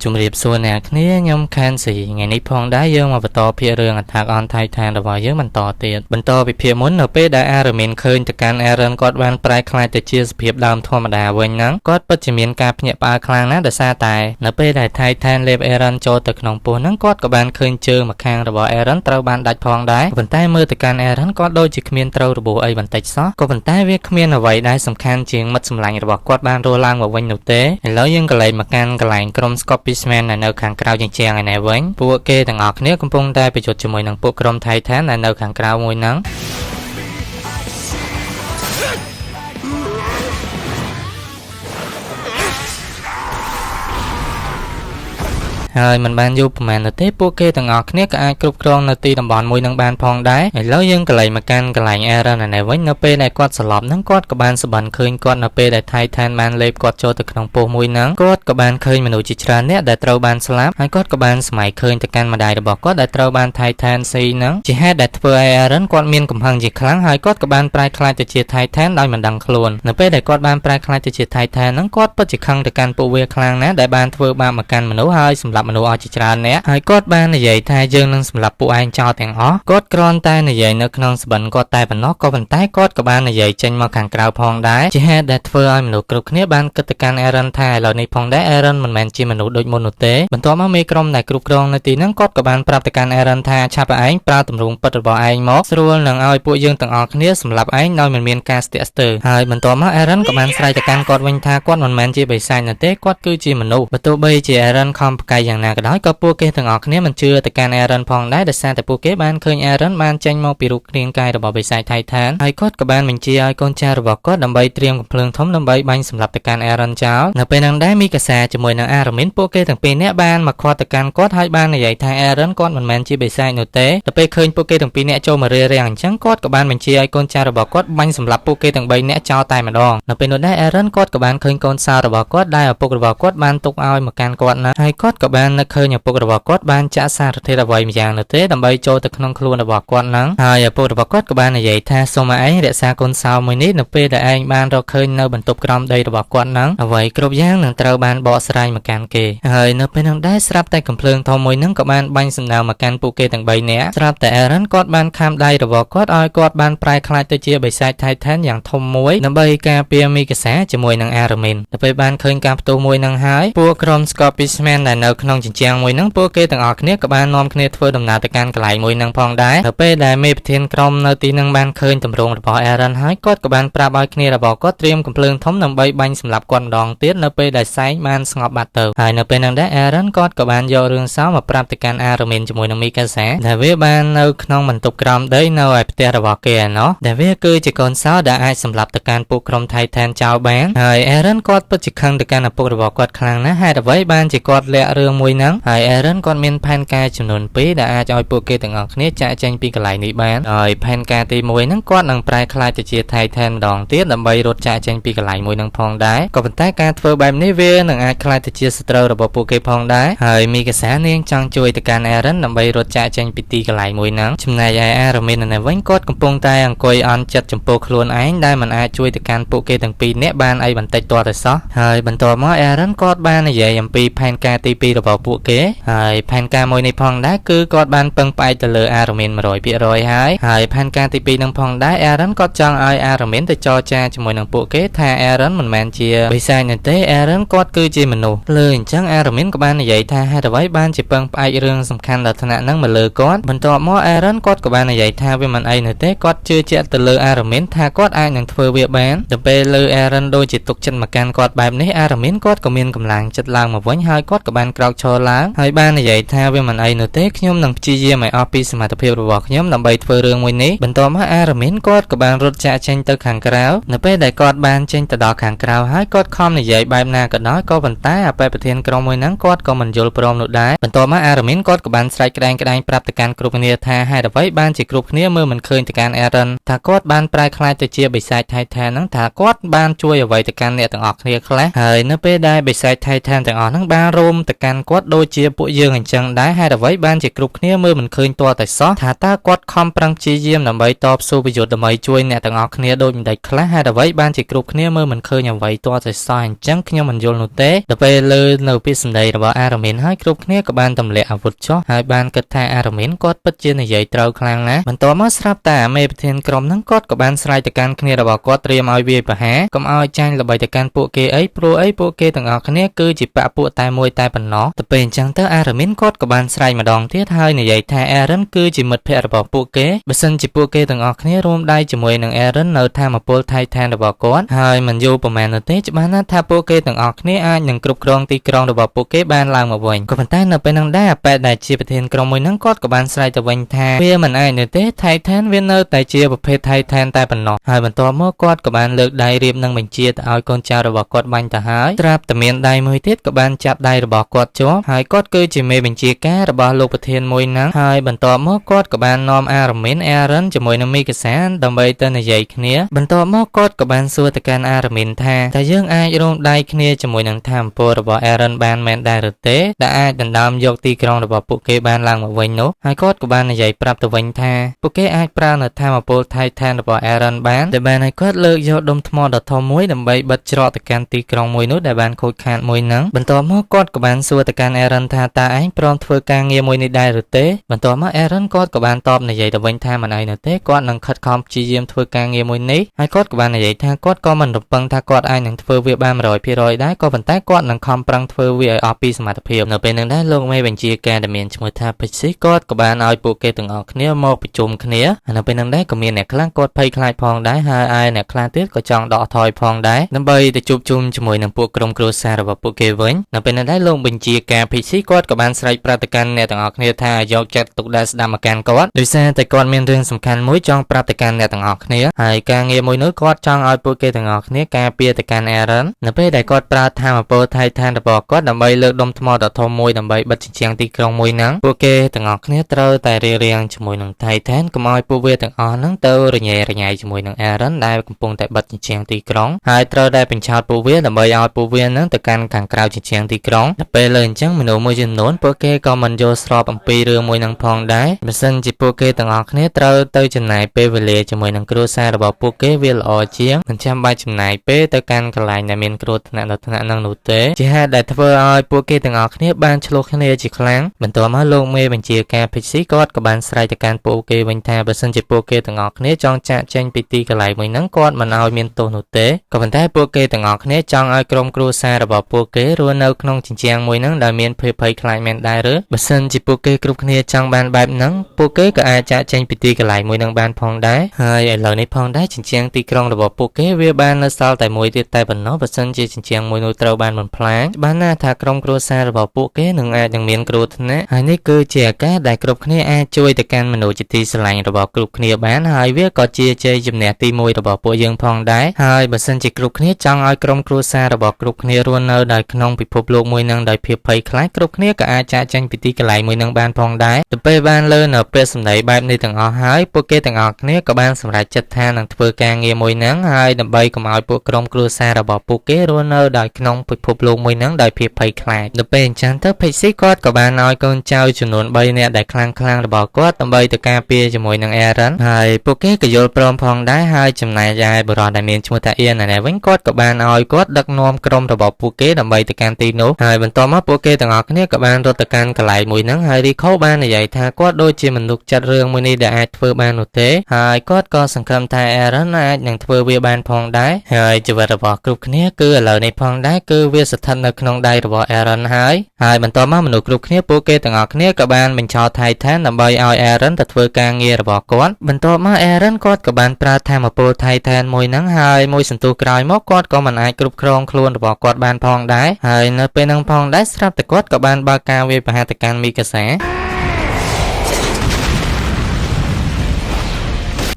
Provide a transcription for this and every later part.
ជំរាបសួរអ្នកគ្នាខ្ញុំខែនស៊ីថ្ងៃនេះផងដែរយើងមកបន្តភាគរឿង Attack on Titan របស់យើងបន្តទៀតបន្តពីភាគមុននៅពេលដែល Armin ឃើញទៅកាន់ Eren គាត់បានប្រែក្លាយទៅជាសភាពដើមធម្មតាវិញហ្នឹងគាត់ពិតជាមានការភ្ញាក់ផ្អើលខ្លាំងណាស់ដោយសារតែនៅពេលដែល Titan លេប Eren ចូលទៅក្នុងពោះហ្នឹងគាត់ក៏បានឃើញជើងម្ខាងរបស់ Eren ត្រូវបានដាច់ផងដែរប៉ុន្តែមើលទៅកាន់ Eren គាត់ដូចជាគ្មានត្រូវរបួសអីបន្តិចសោះក៏ប៉ុន្តែវាគ្មានអ្វីដែលសំខាន់ជាងមិត្តសម្លាញ់របស់គាត់បានរស់ឡើងមកវិញនោះទេឥឡូវយើងក៏លេងមកកាន់កន្លែងក្រុម Scorpiusman នៅខាងក្រៅជាងឯនេះវិញពួកគេទាំងអស់គ្នាកំពុងតែប្រយុទ្ធជាមួយនឹងពួកក្រុម Titan នៅខាងក្រៅមួយហ្នឹងហើយមិនបានយូរប៉ុន្មានទេពួកគេទាំងអស់គ្នាក៏អាចគ្រប់គ្រងនៅទីតំបន់មួយនឹងបានផងដែរឥឡូវយើងក៏លេងមកកាន់កន្លែង Eren នេះវិញនៅពេលដែលគាត់ស្លាប់ហ្នឹងគាត់ក៏បានសបិនឃើញគាត់នៅពេលដែល Titan បានលេបគាត់ចូលទៅក្នុងពោះមួយហ្នឹងគាត់ក៏បានឃើញមនុស្សជាច្រើនអ្នកដែលត្រូវបានស្លាប់ហើយគាត់ក៏បានស្មៃឃើញទៅកាន់ម្ដាយរបស់គាត់ដែលត្រូវបាន Titan ស៊ីហ្នឹងជាហេតុដែលធ្វើឲ្យ Eren គាត់មានកំហឹងជាខ្លាំងហើយគាត់ក៏បានប្រែក្លាយទៅជា Titan ដោយមិនដឹងខ្លួននៅពេលដែលគាត់បានប្រែក្លាយទៅជា Titan ហ្នឹងគាត់ពិតជាខឹងទៅកាន់ពួកវាខ្លាំងណាស់ដែលបានធ្វើបាបមកកាន់មនុស្សហើយសម្រាប់មនុស្សអស់ជាច្រើនអ្នកហើយគាត់បាននិយាយថាយើងនឹងសម្លាប់ពួកឯងចោលទាំងអស់គាត់គ្រាន់តែនិយាយនៅក្នុងស្បិនគាត់តែប៉ុណ្ណោះក៏ប៉ុន្តែគាត់ក៏បាននិយាយចេញមកខាងក្រៅផងដែរជាហេតុដែលធ្វើឲ្យមនុស្សគ្រប់គ្នាបានគិតទៅកាន់ Eren ថាឥឡូវនេះផងដែរ Eren មិនមែនជាមនុស្សដូចមុននោះទេបន្ទាប់មកមេក្រុមដែលគ្រប់គ្រងនៅទីហ្នឹងគាត់ក៏បានប្រាប់ទៅកាន់ Eren ថាឆាប់ឯងប្រើទម្រង់ពិតរបស់ឯងមកស្រួលនឹងឲ្យពួកយើងទាំងអស់គ្នាសម្លាប់ឯងដោយមិនមានការស្ទាក់ស្ទើរហើយបន្ទាប់មក Eren ក៏បានស្រែកទៅកាន់គាត់វិញថាគាត់មិនមែនជាបិសាចនោះទេគាត់គឺជាមនុស្សបើទោះបីជា Eren ខំប្រកែកយ៉ាងណាក៏ដោយក៏ពួកគេទាំងអស់គ្នាមិនជឿទៅកាន់ Eren ផងដែរដោយសារតែពួកគេបានឃើញ Eren បានចេញមកពីរូបរាងកាយរបស់បិសាច Titan ហើយគាត់ក៏បានបញ្ជាឲ្យកូនចៅរបស់គាត់ដើម្បីត្រៀមកំភ្លើងធំដើម្បីបាញ់សម្លាប់ទៅកាន់ Eren ចោលនៅពេលហ្នឹងដែរមីកាសាជាមួយនឹង Armin ពួកគេទាំងពីរនាក់បានមកខាត់ទៅកាន់គាត់ហើយបាននិយាយថា Eren គាត់មិនមែនជាបិសាចនោះទេទៅពេលឃើញពួកគេទាំងពីរនាក់ចូលមករារាំងអញ្ចឹងគាត់ក៏បានបញ្ជាឲ្យកូនចៅរបស់គាត់បាញ់សម្លាប់ពួកគេទាំង3នាក់ចោលតែម្ដងនៅពេលនោះដែរ Eren គាត់ក៏បានឃើញកូនសោរបស់គាត់ដែលឪពុករបស់គាត់បានទុកឲ្យមកកាន់គាត់ណាហើយគាត់ក៏បាននឹកឃើញឪពុករបស់គាត់បានចាក់សារធាតុអ្វីម្យ៉ាងនោះទេដើម្បីចូលទៅក្នុងខ្លួនរបស់គាត់ហ្នឹងហើយឪពុករបស់គាត់ក៏បាននិយាយថាសូមឲ្យឯងរក្សាកូនសោមួយនេះនៅពេលដែលឯងបានរកឃើញនៅបន្ទប់ក្រោមដីរបស់គាត់ហ្នឹងអ្វីគ្រប់យ៉ាងនឹងត្រូវបានបកស្រាយមកកាន់គេហើយនៅពេលហ្នឹងដែរស្រាប់តែកំភ្លើងធំមួយហ្នឹងក៏បានបាញ់សម្ដៅមកកាន់ពួកគេទាំង3នាក់ស្រាប់តែ Eren គាត់បានខាំដៃរបស់គាត់ឲ្យគាត់បានប្រែក្លាយទៅជាបិសាច Titan យ៉ាងធំមួយដើម្បីការពារមីកាសាជាមួយនឹង Armin ទៅពេលបានឃើញការផ្ទុះមួយហ្នឹងហើយពួកក្រុម Scorpiusman ដែលនៅក្នុងជញ្ជាំងមួយហ្នឹងពួកគេទាំងអស់គ្នាក៏បាននាំគ្នាធ្វើដំណើរទៅកាន់កន្លែងមួយហ្នឹងផងដែរទៅពេលដែលមេប្រធានក្រុមនៅទីហ្នឹងបានឃើញទម្រង់របស់ Eren ហើយគាត់ក៏បានប្រាប់ឲ្យគ្នារបស់គាត់ត្រៀមកំភ្លើងធំដើម្បីបាញ់សម្លាប់គាត់ម្ដងទៀតនៅពេលដែលសែងបានស្ងប់បាត់ទៅហើយនៅពេលហ្នឹងដែរ Eren គាត់ក៏បានយករឿងសោមកប្រាប់ទៅកាន់ Armin ជាមួយនឹងមីកាសាដែលវាបាននៅក្នុងបន្ទប់ក្រោមដីនៅឯផ្ទះរបស់គេឯណោះដែលវាគឺជាកូនសោដែលអាចសម្លាប់ទៅកាន់ពួកក្រុម Titan ចោលបានហើយ Eren គាត់ពិតជាខឹងទៅកាន់ឪពុករបស់គាត់ខ្លាំងណាស់ហេតុអ្វីបានជាគាត់លាក់រឿងមួយហ្នឹងហើយ Eren គាត់មានផែនការចំនួន2ដែលអាចឲ្យពួកគេទាំងអស់គ្នាចាក់ចេញពីកន្លែងនេះបានហើយផែនការទី1ហ្នឹងគាត់នឹងប្រែក្លាយទៅជា Titan ម្ដងទៀតដើម្បីរត់ចាក់ចេញពីកន្លែងមួយហ្នឹងផងដែរក៏ប៉ុន្តែការធ្វើបែបនេះវានឹងអាចក្លាយទៅជាសត្រូវរបស់ពួកគេផងដែរហើយមីកាសានាងចង់ជួយទៅកាន់ Eren ដើម្បីរត់ចាក់ចេញពីទីកន្លែងមួយហ្នឹងចំណែកឯ Armin នៅវិញគាត់កំពុងតែអង្គុយអន់ចិត្តចំពោះខ្លួនឯងដែលមិនអាចជួយទៅកាន់ពួកគេទាំងពីរនាក់បានអីបន្តិចទាល់តែសោះហើយបន្ទាប់មក Eren គាត់បាននិយាយអំពីផែនការទី2របស់ពួកគេហើយផែនការមួយនេះផងដែរគឺគាត់បានពឹងផ្អែកទៅលើ Armin 100%ហើយផែនការទី2នឹងផងដែរ Eren គាត់ចង់ឲ្យ Armin ទៅចរចាជាមួយនឹងពួកគេថា Eren មិនមែនជាបិសាចនោះទេ Eren គាត់គឺជាមនុស្សលើអញ្ចឹង Armin ក៏បាននិយាយថាហេតុអ្វីបានជាពឹងផ្អែករឿងសំខាន់ដល់ថ្នាក់ហ្នឹងមកលើគាត់បន្ទាប់មក Eren គាត់ក៏បាននិយាយថាវាមិនអីនោះទេគាត់ជឿជាក់ទៅលើ Armin ថាគាត់អាចនឹងធ្វើវាបានទៅពេលលើ Eren ដូចជាទុកចិត្តមកកាន់គាត់បែបនេះ Armin គាត់ក៏មានកម្លាំងចិត្តឡើងមកវិញហើយគាត់ក៏បានក្រោកឈរឡើងហើយបាននិយាយថាវាមិនអីនោះទេខ្ញុំនឹងព្យាយាមឲ្យអស់ពីសមត្ថភាពរបស់ខ្ញុំដើម្បីធ្វើរឿងមួយនេះបន្ទាប់មក Armin គាត់ក៏បានរត់ចាក់ចេញទៅខាងក្រៅនៅពេលដែលគាត់បានចេញទៅដល់ខាងក្រៅហើយគាត់ខំនិយាយបែបណាក៏ដោយក៏ប៉ុន្តែអបិប្រធានក្រុមមួយហ្នឹងគាត់ក៏មិនយល់ព្រមនោះដែរបន្ទាប់មក Armin គាត់ក៏បានស្រែកក្តែងប្រាប់ទៅកាន់គ្រប់គ្នាថាហេតុអ្វីបានជាគ្រប់គ្នាមើលមិនឃើញទៅកាន់ Eren ថាគាត់បានប្រែក្លាយទៅជាបិសាច Titan ហ្នឹងថាគាត់បានជួយអ្វីទៅកាន់អ្នកទាំងអស់គ្នាខ្លះហើយនៅពេលដែលបិសាច Titan ទាំងអស់ហ្នឹងបានរួមទៅកាន់ គាត់ដូចជាពួកយើងអញ្ចឹងដែរហេតុអ្វីបានជាគ្រប់គ្នាមើលមិនឃើញទាល់តែសោះថាតើគាត់ខំប្រឹងព្យាយាមដើម្បីតបស៊ូប្រយុទ្ធដើម្បីជួយអ្នកទាំងអស់គ្នាដូចមិនដេចខ្លះហេតុអ្វីបានជាគ្រប់គ្នាមើលមិនឃើញអ្វីទាល់តែសោះអញ្ចឹងខ្ញុំមិនយល់នោះទេដល់ពេលលើនៅពាក្យសម្ដីរបស់អារ៉ាមីនហើយគ្រប់គ្នាក៏បានទម្លាក់អាវុធចុះហើយបានគិតថាអារ៉ាមីនគាត់ពិតជានិយាយត្រូវខ្លាំងណាស់បន្ទាប់មកស្រាប់តែមេប្រធានក្រុមហ្នឹងគាត់ក៏បានស្រែកទៅកាន់គ្នារបស់គាត់ត្រៀមឲ្យវាយប្រហារកុំឲ្យចាញ់ល្បីទៅកាន់ពួកគេអីព្រោះអីពួកគេទាំងអស់គ្នាគឺជាបពពួកតែមួយតែប៉ុណ្ណោះទៅពេលអញ្ចឹងទៅអារ៉ាមីនគាត់ក៏បានស្រែកម្ដងទៀតហើយនិយាយថាអេរិនគឺជាមិត្តភក្តិរបស់ពួកគេបើសិនជាពួកគេទាំងអស់គ្នារួមដៃជាមួយនឹងអេរិននៅថាមពលថៃឋានរបស់គាត់ហើយមិនយូរប៉ុន្មាននោះទេច្បាស់ណាស់ថាពួកគេទាំងអស់គ្នាអាចនឹងគ្រប់គ្រងទីក្រុងរបស់ពួកគេបានឡើងមកវិញក៏ប៉ុន្តែនៅពេលហ្នឹងដែរអាប៉ែតដែលជាប្រធានក្រុមមួយហ្នឹងគាត់ក៏បានស្រែកទៅវិញថាវាមិនអាចនោះទេថៃឋានវានៅតែជាប្រភេទថៃឋានតែប៉ុណ្ណោះហើយបន្ទាប់មកគាត់ក៏បានលើកដៃរៀបនឹងបញ្ជាទៅឲ្យកូនចៅរបស់គាត់បាញ់ទៅហើយត្រាប់តែមានដៃមួយទៀតក៏បានចាប់ដៃរបស់គាត់ជាប់ហើយគាត់គឺជាមេបញ្ជាការរបស់លោកប្រធានមួយហ្នឹងហើយបន្ទាប់មកគាត់ក៏បាននាំអារ៉ាមីនអេរិនជាមួយនឹងមីកាសាដើម្បីទៅនិយាយគ្នាបន្ទាប់មកគាត់ក៏បានសួរទៅកាន់អារ៉ាមីនថាតើយើងអាចរួមដៃគ្នាជាមួយនឹងថាមពលរបស់អេរិនបានមែនដែរឬទេដែលអាចដណ្ដើមយកទីក្រុងរបស់ពួកគេបានឡើងមកវិញនោះហើយគាត់ក៏បាននិយាយប្រាប់ទៅវិញថាពួកគេអាចប្រើនៅថាមពលថៃឋានរបស់អេរិនបានដែលបានឲ្យគាត់លើកយកដុំថ្មដ៏ធំមួយដើម្បីបិទច្រកទៅកាន់ទីក្រុងមួយនោះដែលបានខូចខាតមួយហ្នឹងបន្ទាប់មកគាត់ក៏បានសួរទៅកាន់អេរិនថាតើឯងព្រមធ្វើការងារមួយនេះដែរឬទេបន្ទាប់មកអេរិនគាត់ក៏បានតបនិយាយទៅវិញថាមិនអីនោះទេគាត់នឹងខិតខំព្យាយាមធ្វើការងារមួយនេះហើយគាត់ក៏បាននិយាយថាគាត់ក៏មិនរំពឹងថាគាត់អាចនឹងធ្វើវាបាន 100% ដែរក៏ប៉ុន្តែគាត់នឹងខំប្រឹងធ្វើវាឲ្យអស់ពីសមត្ថភាពនៅពេលនឹងដែរលោកមេបញ្ជាការដែលមានឈ្មោះថាពេជ្រស៊ីគាត់ក៏បានឲ្យពួកគេទាំងអស់គ្នាមកប្រជុំគ្នាហើយនៅពេលនឹងដែរក៏មានអ្នកខ្លះគាត់ភ័យខ្លាចផងដែរហើយឯអ្នកខ្លះទៀតក៏ចង់ដកថយផងដែរដើម្បីទៅជួបជុំជាមួយនឹងពួកក្រុមគ្រួសាររបស់ពួកគេវិញនៅពេលនឹងដែរលោកបញ្ជាការពេជ្រស៊ីគាត់ក៏បានស្រែកប្រាប់ទៅកាន់អ្នកទាំងអស់គ្នាថាយកចិត្តទុកដាក់ស្ដាប់មកកាន់គាត់ដោយសារតែគាត់មានរឿងសំខាន់មួយចង់ប្រាប់ទៅកាន់អ្នកទាំងអស់គ្នាហើយការងារមួយនោះគាត់ចង់ឲ្យពួកគេទាំងអស់គ្នាការពារទៅកាន់អេរិននៅពេលដែលគាត់ប្រើថាមពលថៃឋានរបស់គាត់ដើម្បីលើកដុំថ្មដ៏ធំមួយដើម្បីបិទជញ្ជាំងទីក្រុងមួយហ្នឹងពួកគេទាំងអស់គ្នាត្រូវតែរៀងៗជាមួយនឹងថៃឋានកុំឲ្យពួកវាទាំងអស់ហ្នឹងទៅរញ៉េរញ៉ៃជាមួយនឹងអេរិនដែលកំពុងតែបិទជញ្ជាំងទីក្រុងហើយត្រូវតែបញ្ឆោតពួកវាដើម្បីឲ្យពួកវាហ្នឹងទៅកាន់ខាងក្រៅជញ្ជាំងទីក្រុងដល់ពេលលើអញ្ចឹងមនុស្សមួយចំនួនពួកគេក៏មិនយល់ស្របអំពីរឿងមួយហ្នឹងផងដែរបើសិនជាពួកគេទាំងអស់គ្នាត្រូវទៅចំណាយពេលវេលាជាមួយនឹងគ្រួសាររបស់ពួកគេវាល្អជាងមិនចាំបាច់ចំណាយពេលទៅកាន់កន្លែងដែលមានគ្រោះថ្នាក់ដល់ថ្នាក់ហ្នឹងនោះទេជាហេតុដែលធ្វើឲ្យពួកគេទាំងអស់គ្នាបានឆ្លោះគ្នាជាខ្លាំងបន្ទាប់មកលោកមេបញ្ជាការពេជ្រស៊ីគាត់ក៏បានស្រែកទៅកាន់ពួកគេវិញថាបើសិនជាពួកគេទាំងអស់គ្នាចង់ចាក់ចែងពីទីកន្លែងមួយហ្នឹងគាត់មិនឲ្យមានទោសនោះទេក៏ប៉ុន្តែពួកគេទាំងអស់គ្នាចង់ឲ្យក្រុមគ្រួសាររបស់ពួកគេរស់នៅក្នុងជញ្ជាំងមួយហ្នឹងដែលមានភាពភ័យខ្លាចមែនដែរឬបើសិនជាពួកគេគ្រប់គ្នាចង់បានបែបហ្នឹងពួកគេក៏អាចចាក់ចែងពីទីកន្លែងមួយហ្នឹងបានផងដែរហើយឥឡូវនេះផងដែរជញ្ជាំងទីក្រុងរបស់ពួកគេវាបាននៅសល់តែមួយទៀតតែប៉ុណ្ណោះបើសិនជាជញ្ជាំងមួយនោះត្រូវបានបំផ្លាញបានណាថាក្រុមគ្រួសាររបស់ពួកគេនឹងអាចនឹងមានគ្រោះថ្នាក់ហើយនេះគឺជាឱកាសដែលគ្រប់គ្នាអាចជួយទៅកាន់មនុស្សជាទីស្រឡាញ់របស់គ្រប់គ្នាបានហើយវាក៏ជាជ័យជំនះទី1របស់ពួកយើងផងដែរហើយបើសិនជាគ្រប់គ្នាចង់ឲ្យក្រុមគ្រួសាររបស់គ្រប់គ្នារស់នៅដោយក្នុងពិភពលោកមួយនឹងដោយភាពភ័យខ្លាចគ្រប់គ្នាក៏អាចចាកចេញពីទីកន្លែងមួយនឹងបានផងដែរទៅពេលបានលើនៅពេលសម្ដីបែបនេះទាំងអស់ហើយពួកគេទាំងអស់គ្នាក៏បានសម្រេចចិត្តថានឹងធ្វើការងារមួយនឹងហើយដើម្បីកុំឲ្យពួកក្រុមគ្រួសាររបស់ពួកគេរស់នៅដោយក្នុងពិភពលោកមួយនឹងដោយភាពភ័យខ្លាចទៅពេលអញ្ចឹងទៅពេជ្រស៊ីគាត់ក៏បានឲ្យកូនចៅចំនួន3នាក់ដែលខ្លាំងរបស់គាត់ដើម្បីទៅការពារជាមួយនឹងអេរិនហើយពួកគេក៏យល់ព្រមផងដែរហើយចំណែកឯបុរសដែលមានឈ្មោះថាអៀនណែវិញគាត់ក៏បានឲ្យគាត់ដឹកនាំក្រុមរបស់ពួកគេដើម្បីទៅកាន់ទីនោះហើយបន្ទាប់មកពួកគេទាំងអស់គ្នាក៏បានរត់ទៅកាន់កន្លែងមួយហ្នឹងហើយរីខូបាននិយាយថាគាត់ដូចជាមិនទុកចិត្តរឿងមួយនេះដែលអាចធ្វើបាននោះទេហើយគាត់ក៏សង្ឃឹមថាអេរិនអាចនឹងធ្វើវាបានផងដែរហើយជីវិតរបស់គ្រប់គ្នាគឺឥឡូវនេះផងដែរគឺវាស្ថិតនៅក្នុងដៃរបស់អេរិនហើយបន្ទាប់មកមនុស្សគ្រប់គ្នាពួកគេទាំងអស់គ្នាក៏បានបញ្ឆោតថៃឋានដើម្បីឲ្យអេរិនទៅធ្វើការងាររបស់គាត់បន្ទាប់មកអេរិនគាត់ក៏បានប្រើថាមពលថៃឋានមួយហ្នឹងហើយមួយសន្ទុះក្រោយមកគាត់ក៏មិនអាចគ្រប់គ្រងខ្លួនរបស់គាត់បានផងដែរហើយនៅពេលហ្នឹងផងដែរស្រាប់តែគាត់ក៏បានបើកការវាយប្រហារទៅកាន់មីកាសា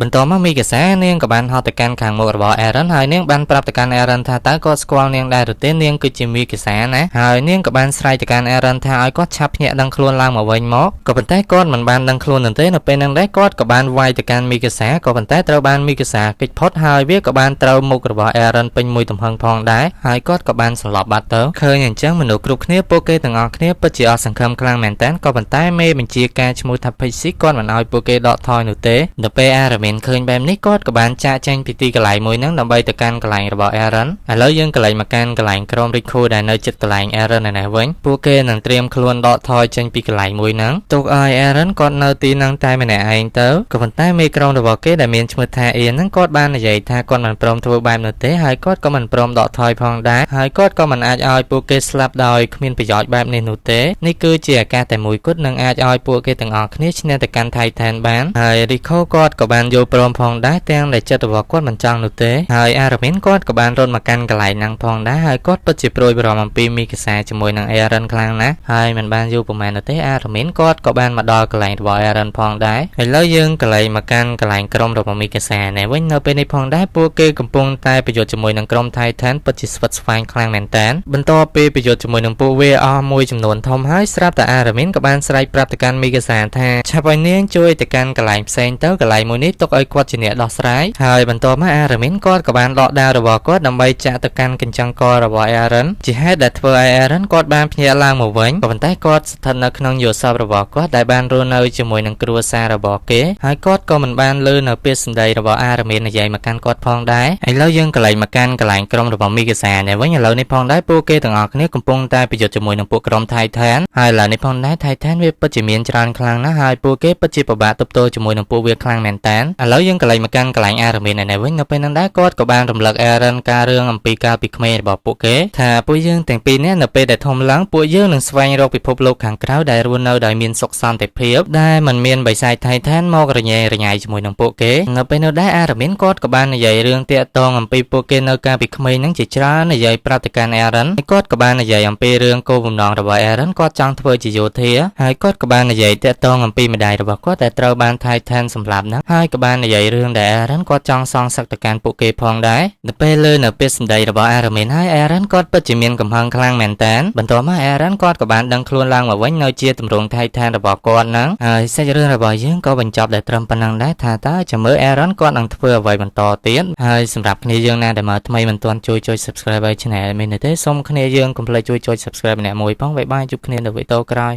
បន្ទាប់មកមីកាសានាងក៏បានហត់ទៅកាន់ខាងមុខរបស់ Aaron ហើយនាងបានប្រាប់ទៅកាន់ Aaron ថាតើគាត់ស្គាល់នាងដែរឬទេនាងគឺជាមីកាសាណាហើយនាងក៏បានស្រែកទៅកាន់ Aaron ថាឲ្យគាត់ឆាប់ភ្ញាក់ដឹងខ្លួនឡើងមកវិញមកក៏ប៉ុន្តែគាត់មិនបានដឹងខ្លួននោះទេនៅពេលនោះដែរគាត់ក៏បានវាយទៅកាន់មីកាសាក៏ប៉ុន្តែត្រូវបានមីកាសាគេចផុតហើយវាក៏បានត្រូវមុខរបស់ Aaron ពេញមួយទំហឹងផងដែរហើយគាត់ក៏បានស្លាប់បាត់ទៅឃើញអញ្ចឹងមនុស្សគ្រប់គ្នាពួកគេទាំងអស់គ្នាពិតជាអស់សង្ឃឹមខ្លាំងមែនតើក៏ប៉ុន្តែមេបញ្ជាការឈ្មោះថា Pixie គាត់មិនឲ្យពួកគេដកថយនោះទេដល់ពេល Aramin ឃើញបែបនេះគាត់ក៏បានចាកចេញពីទីកន្លែងមួយហ្នឹងដើម្បីទៅកាន់កន្លែងរបស់ Aaron ឥឡូវយើងកន្លែងមកកាន់កន្លែងក្រុម Riku ដែលនៅជិតកន្លែង Aaron ឯនេះវិញពួកគេនឹងត្រៀមខ្លួនដកថយចេញពីកន្លែងមួយហ្នឹងទុកឲ្យ Aaron គាត់នៅទីហ្នឹងតែម្នាក់ឯងទៅក៏ប៉ុន្តែមេក្រុមរបស់គេដែលមានឈ្មោះថា Ian ហ្នឹងគាត់បាននិយាយថាគាត់មិនព្រមធ្វើបែបនោះទេហើយគាត់ក៏មិនព្រមដកថយផងដែរហើយគាត់ក៏មិនអាចឲ្យពួកគេស្លាប់ដោយគ្មានប្រយោជន៍បែបនេះនោះទេនេះគឺជាឱកាសតែមួយគត់នឹងអាចឲ្យពួកគេទាំងអស់គ្នាឈ្នះទៅកាន់ Titan បានហើយ Rico គាត់ក៏បានយល់ព្រមផងដែរទាំងដែលចិត្តរបស់គាត់មិនចង់នោះទេហើយ Aramin គាត់ក៏បានរត់មកកាន់កន្លែងហ្នឹងផងដែរហើយគាត់ពិតជាព្រួយបារម្ភអំពីមីកាសាជាមួយនឹង Aaron ខ្លាំងណាស់ហើយមិនបានយូរប៉ុន្មាននោះទេ Aramin គាត់ក៏បានមកដល់កន្លែងរបស់ Aaron ផងដែរឥឡូវយើងកន្លែងមកកាន់កន្លែងក្រុមរបស់មីកាសានេះវិញនៅពេលនេះផងដែរពួកគេកំពុងតែប្រយុទ្ធជាមួយនឹងក្រុម Titan ពិតជាស្វិតស្វាញខ្លាំងមែនតើបន្ទាប់ពីប្រយុទ្ធជាមួយនឹងពួកវាអស់មួយចំនួនធំហើយស្រាប់តែ Aramin ក៏បានស្រែកប្រាប់ទៅកាន់មីកាសាថាឆាប់ឲ្យនាងជួយទៅកាន់កន្លែងផ្សេងទៅកន្លែងមួយនេះទុកឲ្យគាត់ជាអ្នកដោះស្រាយហើយបន្ទាប់មក Aramin គាត់ក៏បានដកដាវរបស់គាត់ដើម្បីចាក់ទៅកាន់កញ្ចឹងករបស់ Aaron ជាហេតុដែលធ្វើឲ្យ Aaron គាត់បានភ្ញាក់ឡើងមកវិញក៏ប៉ុន្តែគាត់ស្ថិតនៅក្នុងយល់សប្តិរបស់គាត់ដែលបានរស់នៅជាមួយនឹងគ្រួសាររបស់គេហើយគាត់ក៏មិនបានឮនៅពាក្យសម្ដីរបស់ Aramin និយាយមកកាន់គាត់ផងដែរឥឡូវយើងកន្លែងមកកាន់កន្លែងក្រុមរបស់មីកាសានេះវិញឥឡូវនេះផងដែរពួកគេទាំងអស់គ្នាកំពុងតែប្រយុទ្ធជាមួយនឹងពួកក្រុម Titan ហើយឥឡូវនេះផងដែរ Titan វាពិតជាមានច្រើនខ្លាំងណាស់ហើយពួកគេពិតជាពិបាកទប់ទល់ជាមួយនឹងពួកវាខ្លាំងមែនតើឥឡូវយើងកន្លែងមកកាន់កន្លែង Aramin នេះវិញនៅពេលនោះដែរគាត់ក៏បានរំលឹក Aaron ការរឿងអំពីកាលពីក្មេងរបស់ពួកគេថាពួកយើងទាំងពីរនាក់នៅពេលដែលធំឡើងពួកយើងនឹងស្វែងរកពិភពលោកខាងក្រៅដែលរស់នៅដោយមានសុខសន្តិភាពដែលមិនមានបិសាច Titan មករញ៉េរញ៉ៃជាមួយនឹងពួកគេនៅពេលនោះដែរ Aramin គាត់ក៏បាននិយាយរឿងតាក់ទងអំពីពួកគេនៅកាលពីក្មេងហ្នឹងជាច្រើននិយាយប្រាប់ទៅកាន់ Aaron ហើយគាត់ក៏បាននិយាយអំពីរឿងគោលបំណងរបស់ Aaron គាត់ចង់ធ្វើជាយោធាហើយគាត់ក៏បាននិយាយតាក់ទងអំពីម្ដាយរបស់គាត់ដែលត្រូវបាន Titan សម្លាប់ហ្នឹងហើយក៏បាននិយាយរឿងដែល Aaron គាត់ចង់សងសឹកទៅកាន់ពួកគេផងដែរនៅពេលលើនៅពាក្យសម្ដីរបស់ Aramin ហើយ Aaron គាត់ពិតជាមានកំហឹងខ្លាំងមែនតើបន្ទាប់មក Aaron គាត់ក៏បានដឹងខ្លួនឡើងមកវិញនៅជាទម្រង់ Titan របស់គាត់ហ្នឹងហើយសាច់រឿងរបស់យើងក៏បញ្ចប់ដែលត្រឹមប៉ុណ្ណឹងដែរថាតើចាំមើល Aaron គាត់នឹងធ្វើអ្វីបន្តទៀតហើយសម្រាប់គ្នាយើងណាដែលមកថ្មីមិនទាន់ជួយចុច Subscribe ឲ្យ Channel មានទេសូមគ្នាយើងកុំភ្លេចជួយចុច Subscribe ម្នាក់មួយផងបាយបាយជួបគ្នានៅវីដេអូក្រោយ